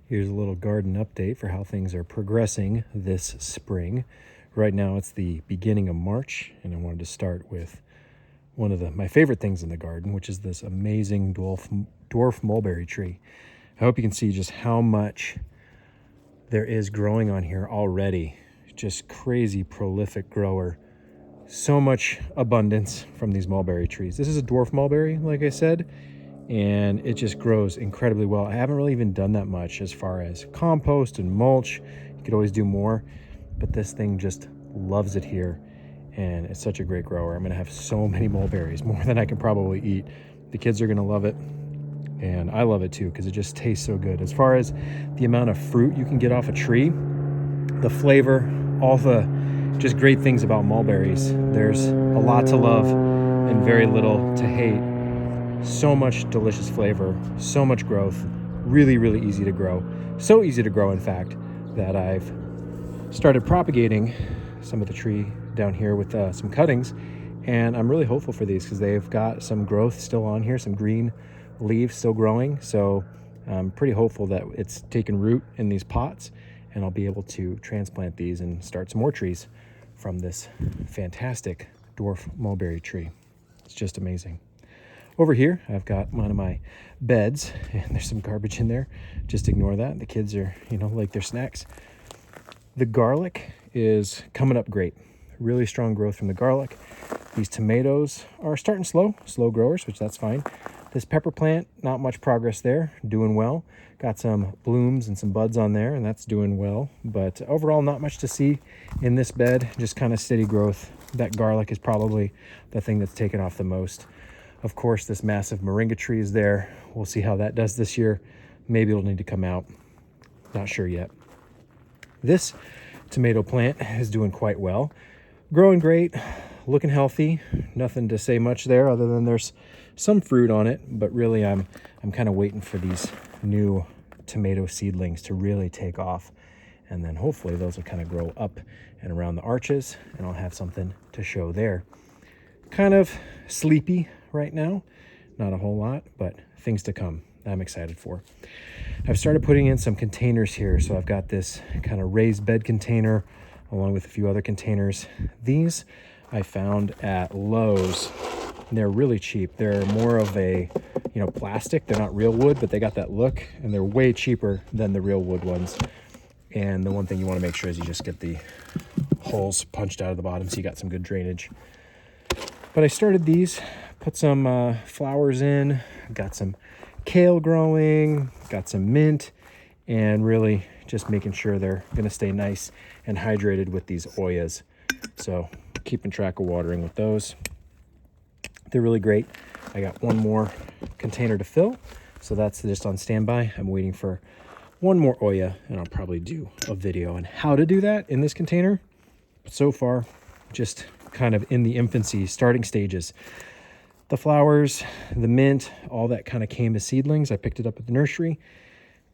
Here's a little garden update for how things are progressing this spring. Right now it's the beginning of March, and I wanted to start with one of my favorite things in the garden, which is this amazing dwarf mulberry tree. I hope you can see just how much there is growing on here already. Just crazy prolific grower. So much abundance from these mulberry trees. This is a dwarf mulberry, like I said, and it just grows incredibly well. I haven't really even done that much as far as compost and mulch. You could always do more, but this thing just loves it here, and it's such a great grower. I'm gonna have so many mulberries, more than I can probably eat. The kids are gonna love it, and I love it too because it just tastes so good. As far as the amount of fruit you can get off a tree, the flavor, all the just great things about mulberries. There's a lot to love and very little to hate. So much delicious flavor, so much growth, really, really easy to grow. So easy to grow, in fact, that I've started propagating some of the tree down here with some cuttings, and I'm really hopeful for these because they've got some growth still on here, some green leaves still growing. So I'm pretty hopeful that it's taken root in these pots, and I'll be able to transplant these and start some more trees from this fantastic dwarf mulberry tree. It's just amazing. Over here, I've got one of my beds, and there's some garbage in there. Just ignore that. The kids are, like their snacks. The garlic is coming up great. Really strong growth from the garlic. These tomatoes are starting slow growers, which that's fine. This pepper plant, not much progress there, doing well. Got some blooms and some buds on there, and that's doing well. But overall, not much to see in this bed, just kind of steady growth. That garlic is probably the thing that's taken off the most. Of course, this massive moringa tree is there. We'll see how that does this year. Maybe it'll need to come out. Not sure yet. This tomato plant is doing quite well. Growing great, looking healthy. Nothing to say much there other than there's some fruit on it, but really I'm kind of waiting for these new tomato seedlings to really take off. And then hopefully those will kind of grow up and around the arches, and I'll have something to show there. Kind of sleepy right now, not a whole lot, but things to come I'm excited for. I've started putting in some containers here. So I've got this kind of raised bed container along with a few other containers. These I found at Lowe's. They're really cheap. They're more of a, plastic. They're not real wood, but they got that look, and they're way cheaper than the real wood ones. And the one thing you want to make sure is you just get the holes punched out of the bottom so you got some good drainage. But I started these, put some flowers in, got some kale growing, got some mint, and really just making sure they're going to stay nice and hydrated with these Oyas. So keeping track of watering with those. They're really great. I got one more container to fill, so that's just on standby. I'm waiting for one more Oya, and I'll probably do a video on how to do that in this container. But so far, just kind of in the infancy, starting stages. The flowers, the mint, all that kind of came as seedlings. I picked it up at the nursery.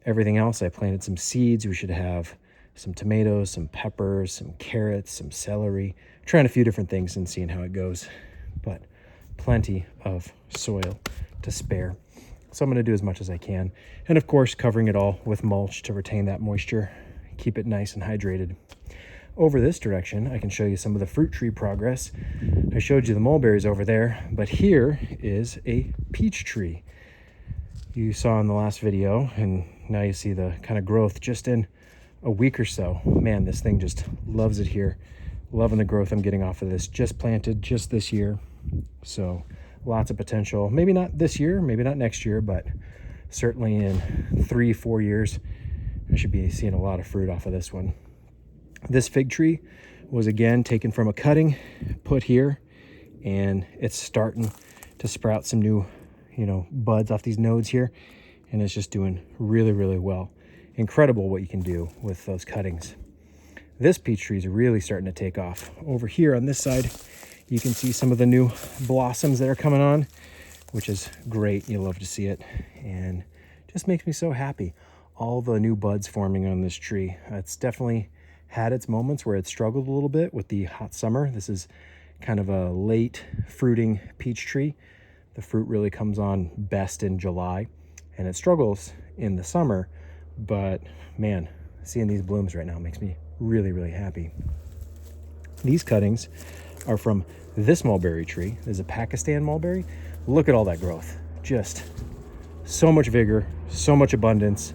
Everything else, I planted some seeds. We should have some tomatoes, some peppers, some carrots, some celery. Trying a few different things and seeing how it goes. But plenty of soil to spare. So I'm going to do as much as I can. And of course, covering it all with mulch to retain that moisture, keep it nice and hydrated. Over this direction, I can show you some of the fruit tree progress. I showed you the mulberries over there, but here is a peach tree. You saw in the last video, and now you see the kind of growth just in a week or so. Man, this thing just loves it here. Loving the growth I'm getting off of this. Just planted just this year. So lots of potential. Maybe not this year, maybe not next year, but certainly in 3-4 years, I should be seeing a lot of fruit off of this one. This fig tree was again taken from a cutting, put here, and it's starting to sprout some new, buds off these nodes here, and it's just doing really, really well. Incredible what you can do with those cuttings. This peach tree is really starting to take off. Over here on this side, you can see some of the new blossoms that are coming on, which is great. You love to see it, and just makes me so happy. All the new buds forming on this tree. It's definitely had its moments where it struggled a little bit with the hot summer. This is kind of a late fruiting peach tree. The fruit really comes on best in July, and it struggles in the summer, but man, seeing these blooms right now makes me really, really happy. These cuttings are from this mulberry tree. There's a Pakistan mulberry. Look at all that growth. Just so much vigor, so much abundance.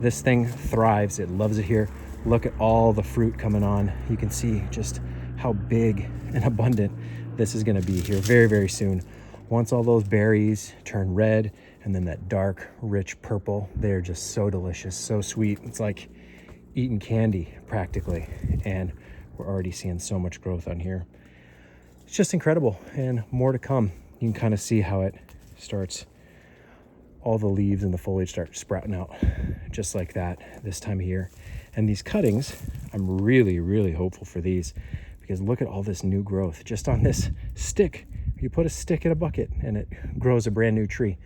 This thing thrives. It loves it here. Look at all the fruit coming on. You can see just how big and abundant this is going to be here very, very soon. Once all those berries turn red and then that dark, rich purple, they're just so delicious, so sweet. It's like eating candy practically. And we're already seeing so much growth on here. It's just incredible, and more to come. You can kind of see how it starts, all the leaves and the foliage start sprouting out just like that this time of year. And these cuttings, I'm really, really hopeful for these, because look at all this new growth just on this stick. You put a stick in a bucket and it grows a brand new tree.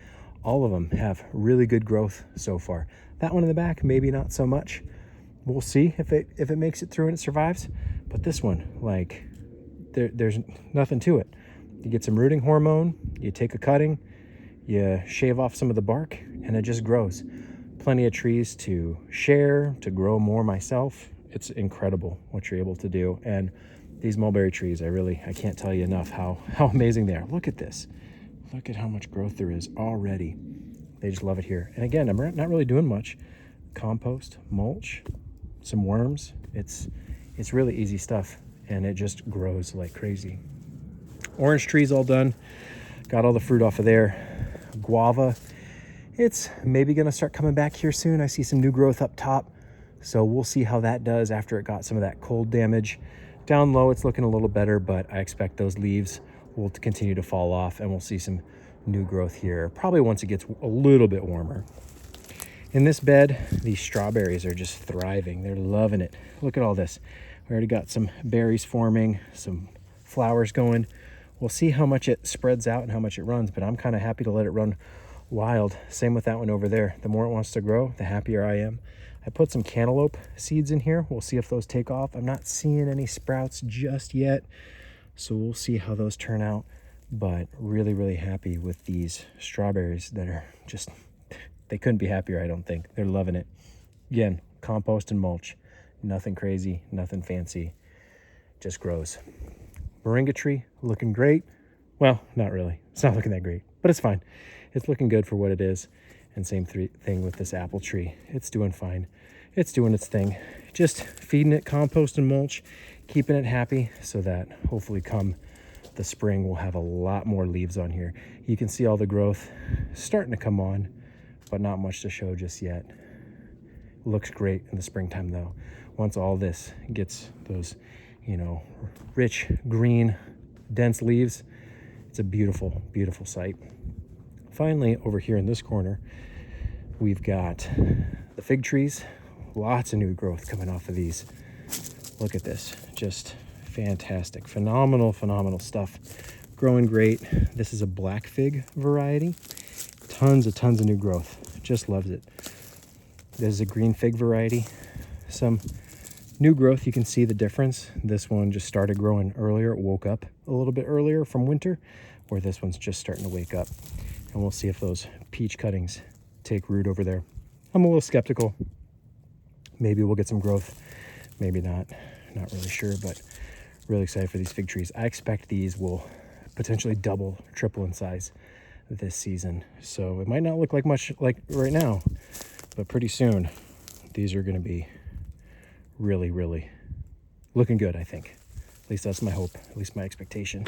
All of them have really good growth so far. That one in the back, maybe not so much. We'll see if it makes it through and it survives. But this one, like, there's nothing to it. You get some rooting hormone, you take a cutting, you shave off some of the bark, and it just grows. Plenty of trees to share, to grow more myself. It's incredible what you're able to do. And these mulberry trees, I can't tell you enough how amazing they are. Look at this. Look at how much growth there is already. They just love it here. And again, I'm not really doing much. Compost, mulch, some worms. It's really easy stuff, and it just grows like crazy. Orange trees all done. Got all the fruit off of there. Guava, it's maybe gonna start coming back here soon. I see some new growth up top, so we'll see how that does after it got some of that cold damage. Down low, it's looking a little better, but I expect those leaves will continue to fall off, and we'll see some new growth here, probably once it gets a little bit warmer. In this bed, these strawberries are just thriving. They're loving it. Look at all this. We already got some berries forming, some flowers going. We'll see how much it spreads out and how much it runs, but I'm kind of happy to let it run wild. Same with that one over there. The more it wants to grow, the happier I am. I put some cantaloupe seeds in here. We'll see if those take off. I'm not seeing any sprouts just yet, so we'll see how those turn out. But really, really happy with these strawberries that are just, they couldn't be happier, I don't think. They're loving it. Again, compost and mulch. Nothing crazy, nothing fancy. Just grows. Moringa tree, looking great. Well, not really. It's not looking that great, but it's fine. It's looking good for what it is. And same thing with this apple tree. It's doing fine. It's doing its thing. Just feeding it compost and mulch, keeping it happy so that hopefully come the spring we'll have a lot more leaves on here. You can see all the growth starting to come on, but not much to show just yet. Looks great in the springtime though. Once all this gets those, rich, green, dense leaves, it's a beautiful, beautiful sight. Finally, over here in this corner, we've got the fig trees. Lots of new growth coming off of these. Look at this, just fantastic, phenomenal stuff. Growing great. This is a black fig variety. Tons of new growth. Just loves it. There's a green fig variety. Some new growth, you can see the difference. This one just started growing earlier. It woke up a little bit earlier from winter, where this one's just starting to wake up. And we'll see if those peach cuttings take root over there. I'm a little skeptical. Maybe we'll get some growth, maybe not. Not really sure, but really excited for these fig trees. I expect these will potentially double, triple in size this season. So it might not look like much like right now, but pretty soon these are going to be really, really looking good, I think. At least that's my hope, at least my expectation.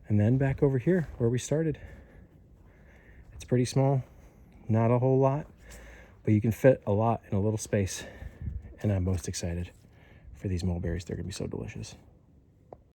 And then back over here where we started. It's pretty small, not a whole lot, but you can fit a lot in a little space. And I'm most excited for these mulberries. They're going to be so delicious.